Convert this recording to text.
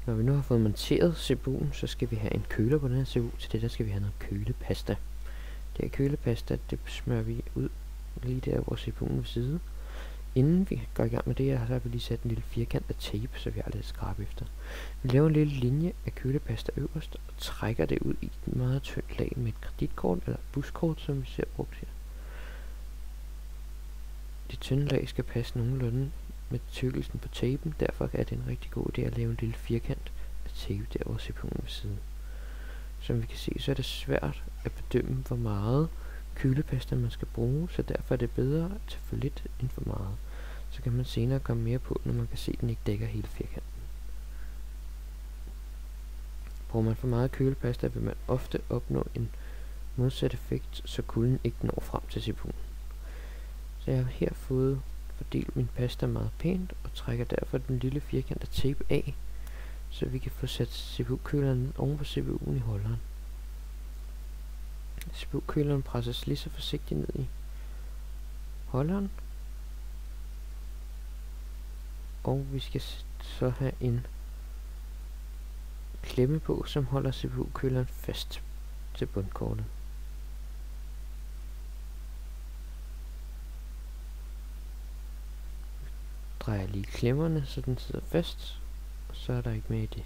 Når vi nu har fået monteret CPU'en, så skal vi have en køler på den her CPU. Til det der skal vi have noget kølepasta. Det her kølepasta, det smører vi ud lige der, hvor CPU'en vil sidde. Inden vi går i gang med det her, så har vi lige sat en lille firkant af tape, så vi har lidt at skrabe efter. Vi laver en lille linje af kølepasta øverst, og trækker det ud i et meget tyndt lag med et kreditkort eller et buskort, som vi ser brugt her. Det tynde lag skal passe nogenlunde med tykkelsen på tapen, derfor er det en rigtig god idé at lave en lille firkant af tape der, hvor CPU'en vil sidde. Som vi kan se, så er det svært at bedømme, hvor meget kølepasta man skal bruge, så derfor er det bedre at tage for lidt end for meget. Så kan man senere komme mere på, når man kan se, at den ikke dækker hele firkanten. Bruger man for meget kølepasta, vil man ofte opnå en modsat effekt, så kulden ikke når frem til CPU'en. Så jeg har her fået fordelt min pasta meget pænt, og trækker derfor den lille firkant af tape af, så vi kan få sat CPU-køleren oven på CPU'en i holderen. CPU-køleren presses lige så forsigtigt ned i holderen, og vi skal så have en klemme på, som holder CPU-køleren fast til bundkortet. Drejer lige klemmerne, så den sidder fast, og så er der ikke mere i det.